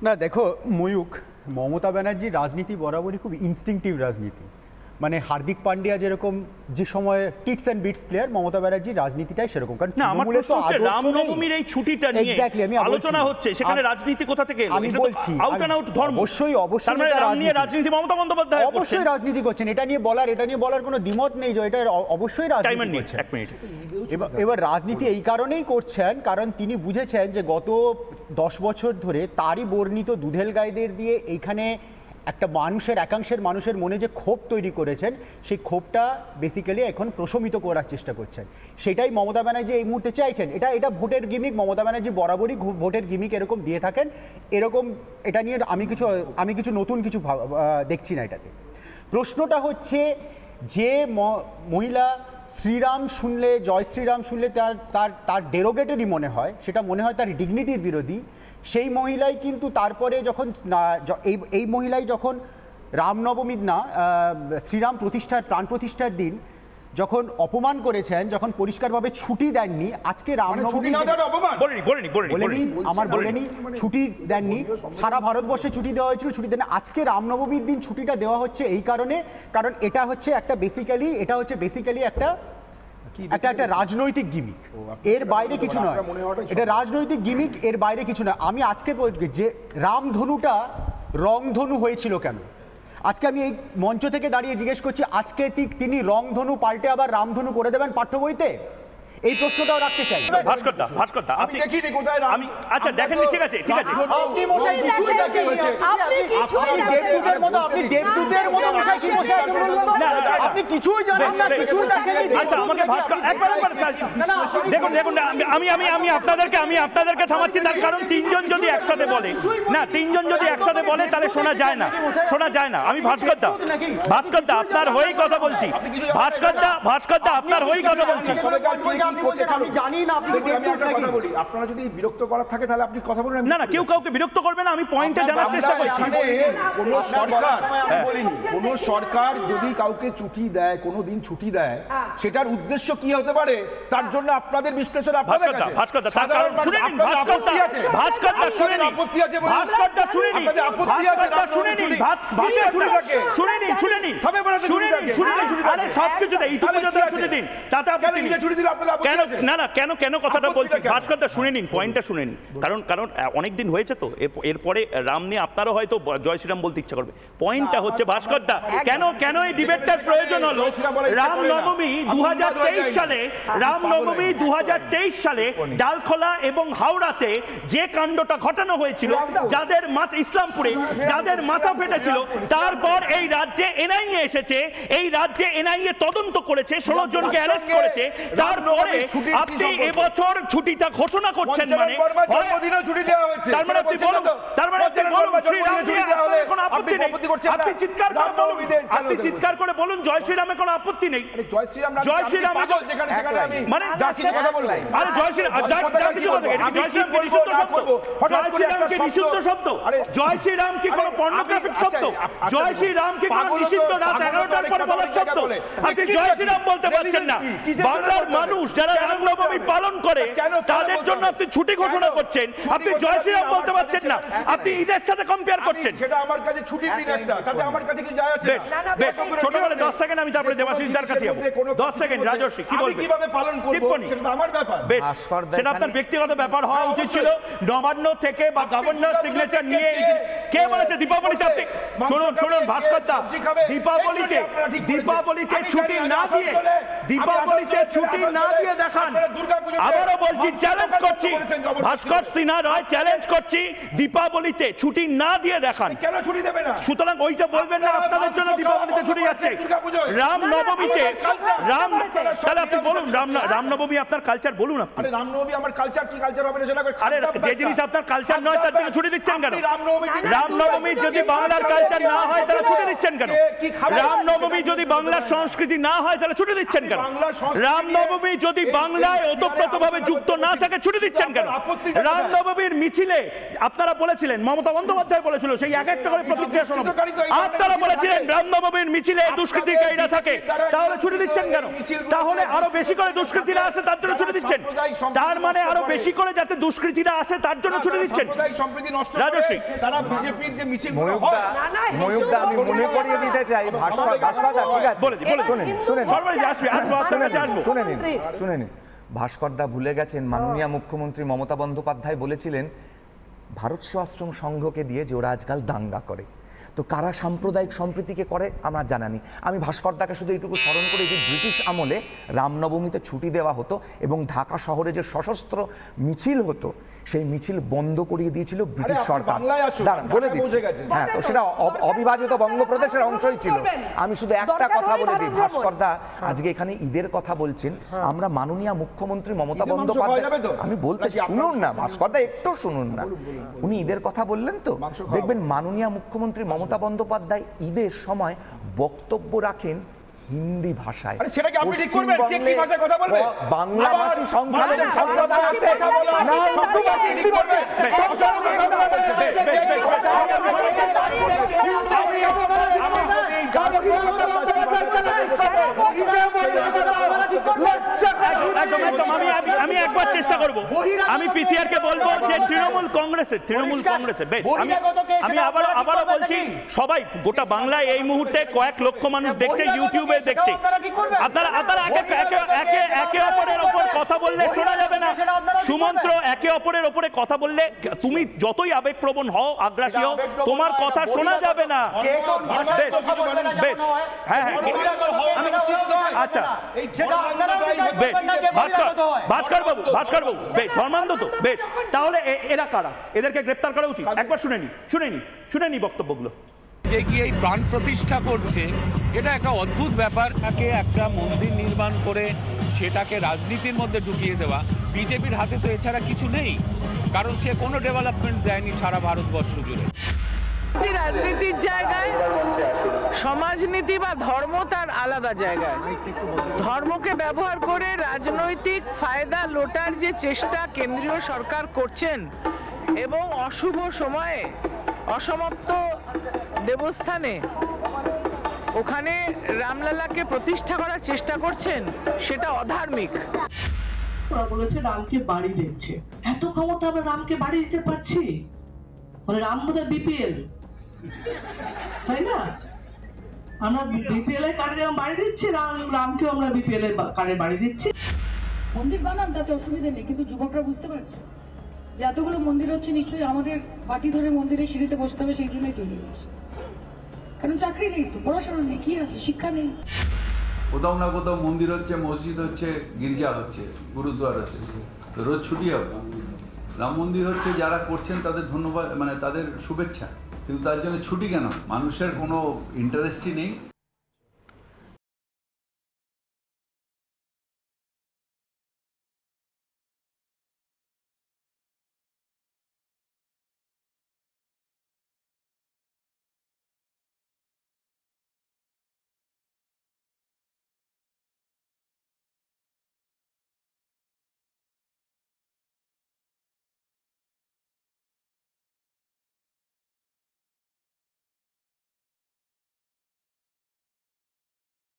না দেখো ময়ূক, মমতা ব্যানার্জির রাজনীতি বরাবরই খুব ইনস্টিংক্টিভ রাজনীতি। মানে হার্দিক পান্ডিয়া যেরকম যে সময় টিটস এন্ড বিটস প্লেয়ার, মমতা ব্যানার্জির রাজনীতিটাই সেরকম। কারণ তৃণমূলে তো রামনবমীর এই ছুটিটা নিয়ে আলোচনা হচ্ছে, সেখানে রাজনীতি কোথা থেকে এলো? আমি বলছি আউট এন্ড আউট ধর্ম। অবশ্যই তার মানে রাজনীতি মমতা বন্দ্যোপাধ্যায় অবশ্যই রাজনীতি করছেন, এটা নিয়ে বলার কোনো দ্বিমত নেই যে এটা অবশ্যই রাজনীতি করছেন। এবার রাজনীতি এই কারণেই করছেন কারণ তিনি বুঝেছেন যে গত 10 বছর ধরে তারই বর্ণিত দুধেল গাইদের দিয়ে এইখানে একটা একাংশের মানুষের মনে যে ক্ষোভ তৈরি করেছেন, সেই ক্ষোভটা বেসিক্যালি এখন প্রশমিত করার চেষ্টা করছেন। সেটাই মমতা ব্যানার্জি এই মুহূর্তে চাইছেন। এটা ভোটের গিমিক। মমতা ব্যানার্জি বরাবরই ভোটের গিমিক এরকম দিয়ে থাকেন। এরকম এটা নিয়ে আমি কিছু নতুন কিছু দেখছি না এটাতে। প্রশ্নটা হচ্ছে যে মহিলা শ্রীরাম শুনলে, জয় শ্রীরাম শুনলে তার ডেরোগেটরি মনে হয়, সেটা মনে হয় তার ডিগনিটির বিরোধী, সেই মহিলাই কিন্তু তারপরে যখন এই মহিলাই যখন রামনবমীর শ্রীরাম প্রাণ প্রতিষ্ঠার দিন যখন অপমান করেছেন, যখন পরিষ্কারভাবে ছুটি দেননি, আজকে রামনবমী বলেনি ছুটি দেননি, সারা ভারতবর্ষে ছুটি দেওয়া হয়েছিল, ছুটি দেন। আজকে রামনবমীর দিন ছুটিটা দেওয়া হচ্ছে এই কারণে, কারণ এটা হচ্ছে বেসিক্যালি একটা রাজনৈতিক গিমিক, এর বাইরে কিছু নয়। এটা রাজনৈতিক গিমিক, এর বাইরে কিছু নয়। আমি আজকে বলছি যে রামধনুটা রংধনু হয়েছিল কেন? আজকে আমি এই মঞ্চ থেকে দাঁড়িয়ে জিজ্ঞেস করছি, আজকে তিনি রংধনু পাল্টে আবার রামধনু করে দেবেন পাঠ্য বইতে? এই প্রশ্নটাও রাখতে চাই। ভাস্করদা আমি দেখিনি কোথায় আমি আচ্ছা দেখেননি, ঠিক আছে আপনি মশাই কিছু দেখেন, আপনি দেবদূতের মতো মশাই কি বসে আছেন বলুন তো? আপনি কিছুই জানেন না, কিছুই দেখেননি। আচ্ছা আমাকে ভাস্কর একবার দেখুন আমি আপনাদেরকে থামাচ্ছি, তার কারণ তিনজন যদি একসাথে বলে তাহলে শোনা যায় না। আমি ভাস্করদা আপনার হয়েই কথা বলছি। ভাস্করদা আপনার হয়েই কথা বলছি। আপনারা যদি বিরক্ত করার থাকে তাহলে আপনি কথা বলুন। না কেউ কাউকে বিরক্ত করবে না, আমি পয়েন্টটা জানার চেষ্টা করছি। কোন সরকার যদি কাউকে ছুটি দেয়, কোনো দিন ছুটি দেয়, সেটার উদ্দেশ্য কি হতে পারে তার জন্য আপনাদের বিশ্লেষণ আপনাদের কাছে। ভাস্করদা তার কারণ শুনে নিন, আপত্তি আছে সবকিছুতে ছুটি দিন, তাতে আপনি ছুটি দিলে কেন কথাটা বলছি ভাস্করদা শুনে নিন, পয়েন্টটা শুনে নিন। কারণ অনেকদিন হয়েছে তো, এরপরে রাম নিয়ে আপনারও হয়তো জয় শ্রীরাম বলতে ইচ্ছা করবে। পয়েন্টটা হচ্ছে ভাস্করদা কেন এই ডিবেটটার প্রয়োজন হলো? রামনবমী 2023 সালে ডালখোলা এবং হাওড়াতে যে কাণ্ডটা ঘটানো হয়েছিল, যাদের ইসলামপুরে যাদের মাথা ফেটেছিল, তারপর এই রাজ্যে এনআইএ এসেছে, এই রাজ্যে এনআইএ তদন্ত করেছে, 16 জনকে অ্যারেস্ট করেছে। তারপরে আপনি এবছর ছুটিটা ঘোষণা করছেন, মানে আপনি চিৎকার করে বলুন জয় শ্রীরামে কোনো আপত্তি নেই। জয় শ্রীরাম মানে আরে জয় শ্রীরাম নিষিদ্ধ শব্দ? জয় শ্রীরাম কি কোনো পর্নোগ্রাফিক শব্দ? জয় শ্রীরাম কি কোনো নিষিদ্ধ রাত 11টার পরে বলার শব্দ? আপনি জয় শ্রীরাম বলতে পারছেন না। বাংলার মানুষ যারা রামনবমী পালন করে তাদের জন্য আপনি ছুটি ঘোষণা করছেন, আপনি জয় শ্রীরাম বলতে পারছেন না। আপনি ঈদের সাথে কম্পেয়ার করছেন। সেটা আমার কাছে ছুটির দিন একটা, তাতে আমার কাছে কি যায় আসে না। ছোট করে 10 সেকেন্ড আমি তারপরে দেবাশিসদার কাছে যাব। 10 সেকেন্ড রাজর্ষি কি বলবেন? কিভাবে পালন করব সেটা তো আমার ব্যাপার। সেটা আপনার ব্যক্তিগত ব্যাপার হওয়া উচিত ছিল। নবান্ন থেকে বা গভর্নর সিগনেচার নিয়ে কে বলেছে দীপাবলিতে আপনি শুনুন ভাস্করদা, দীপাবলিতে ছুটি না দিয়ে দেখান। আবারও বলছি, চ্যালেঞ্জ করছি, ভাস্কর সিনহা রায় চ্যালেঞ্জ করছি, দীপাবলিতে ছুটি না দিয়ে দেখান। কেন ছুটি দেবে না? সুতরাং ওইটা বলবেন না আপনাদের জন্য দীপাবলিতে ছুটি যাচ্ছে। রামনবমীতে তাহলে আপনি বলুন রামনবমী আপনার কালচার বলুন আপনি। আরে রামনবমী আমার কালচার কি কালচার হবে না সেটা? আরে যে জিনিস আপনার কালচার নয় তার জন্য ছুটি দিচ্ছেন কেন? রামনবমী যদি বাংলার কালচার না হয় তাহলে ছুটি দিচ্ছেন কেন? রামনবমী যদি বাংলার সংস্কৃতি না হয় তাহলে ছুটি দিচ্ছেন কেন? রামনবমী যদি বাংলায় ওতপ্রোতভাবে যুক্ত না থাকে ছুটি দিচ্ছেন কেন? রামনবমীর মিছিলে আপনারা বলেছিলেন, মমতা বন্দ্যোপাধ্যায় বলেছিল, সেই এক একটা করে প্রতিক্রিয়া শোনাবো, আপনারা বলেছিলেন রামনবমীর মিছিলে দুষ্কৃতিকারীরা থাকে, তাহলে ছুটি দিচ্ছেন কেন? তাহলে আরো বেশি করে দুষ্কৃতীরা আসে তার জন্য ছুটি দিচ্ছেন, তার মানে আরো বেশি করে যাতে দুষ্কৃতীরা আসে তার জন্য ছুটি দিচ্ছেন। রাজশ্রী, তারা বিজেপির যে মিছিল ময়ূকদা, আমি মনে করিয়ে দিতে চাই, ভাস্কর ঠিক আছে, শুনে নিন। ভাস্করদা ভুলে গেছেন মাননীয় মুখ্যমন্ত্রী মমতা বন্দ্যোপাধ্যায় বলেছিলেন ভারত সেবাশ্রম সংঘকে দিয়ে যে ওরা আজকাল দাঙ্গা করে, তো কারা সাম্প্রদায়িক সম্প্রীতিকে করে আমরা জানানি। আমি ভাস্করদাকে শুধু এইটুকু স্মরণ করে যে ব্রিটিশ আমলে রামনবমীতে ছুটি দেওয়া হতো এবং ঢাকা শহরে যে সশস্ত্র মিছিল হতো সেই মিছিল বন্ধ করিয়ে দিয়েছিল ব্রিটিশ সরকার। বলে দিচ্ছি, হ্যাঁ, তো সেটা অবিভাজিত বঙ্গপ্রদেশের অংশই ছিল। আমি শুধু একটা কথা বলে দিই, ভাস্করদা আজকে এখানে ঈদের কথা বলছেন, আমরা মাননীয় মুখ্যমন্ত্রী মমতা বন্দ্যোপাধ্যায়, আমি বলতে শুনুন না ভাস্করদা, একটু শুনুন না, উনি ঈদের কথা বললেন তো, দেখবেন মাননীয় মুখ্যমন্ত্রী মমতা বন্দ্যোপাধ্যায় ঈদের সময় বক্তব্য রাখেন হিন্দি ভাষায়। বাংলাভাষী সংখ্যালঘু সম্প্রদায় আছে, না উর্দুভাষী হিন্দি বলছে। আমি একবার চেষ্টা করব, আমি পিসিআর কে বলবো যে তৃণমূল কংগ্রেসের বেশ, আমি আবারও বলছি, সবাই গোটা বাংলায় এই মুহূর্তে কয়েক লক্ষ মানুষ দেখছে, ইউটিউবে দেখছে, আপনারা একে অপরের ওপর কথা বললে শোনা যাবে না। সুমন্ত্র, একে অপরের ওপরে কথা বললে তুমি যতই আবেগপ্রবণ হও, আগ্রাসী হও, তোমার কথা শোনা যাবে না। আচ্ছা, ভাস্কর বাবু, বেশ, ধর্মান্ধ তো, বেশ, তাহলে এরা কারা? এদেরকে গ্রেপ্তার করা উচিত। একবার শুনে নি বক্তব্যগুলো। যে কি এই প্রাণ প্রতিষ্ঠা করছে, এটা একটা অদ্ভুত ব্যাপার। তাকে একটা মন্দির নির্মাণ করে সেটাকে রাজনীতির মধ্যে ঢুকিয়ে দেওয়া, বিজেপির হাতে তো এছাড়া কিছু নেই, কারণ সে কোনো ডেভেলপমেন্ট দেয়নি সারা ভারতবর্ষ জুড়ে। রাজনীতির জায়গায় সমাজনীতি বা ধর্ম তার আলাদা জায়গায়, ধর্মকে ব্যবহার করে রাজনৈতিক ফায়দা লোটার যে চেষ্টা কেন্দ্রীয় সরকার করছেন এবং অশুভ সময়ে অসমাপ্ত দেবস্থানে ওখানে রামলালাকে প্রতিষ্ঠা করার চেষ্টা করছেন, সেটা অধার্মিক। বলেছে রামকে বাড়ি দিচ্ছে, এত ক্ষমতা আমরা রামকে বাড়ি দিতে পারছি? মানে রাম বোধহয় বিপিএল, তাই না? আমরা বিপিএল এর কার্ডে বাড়ি দিচ্ছি, রামকেও আমরা বিপিএল এর কার্ডে বাড়ি দিচ্ছি। মন্দির বানান, তাতে অসুবিধা নেই, কিন্তু যুবকরা বুঝতে পারছে যে এতগুলো মন্দির হচ্ছে নিশ্চয়ই আমাদের পাটি ধরে মন্দিরের সিঁড়িতে বসতে হবে, সেই জন্যই তৈরি হচ্ছে। কারণ চাকরি নেই, তো পড়াশোনা নেই, কি আছে, শিক্ষা নেই। কোথাও না কোথাও মন্দির হচ্ছে, মসজিদ হচ্ছে, গির্জা হচ্ছে, গুরুদ্বার হচ্ছে, রোজ ছুটি হবে। রাম মন্দির হচ্ছে, যারা করছেন তাদের ধন্যবাদ, মানে তাদের শুভেচ্ছা, কিন্তু তার জন্য ছুটি কেন? মানুষের কোনো ইন্টারেস্টই নেই।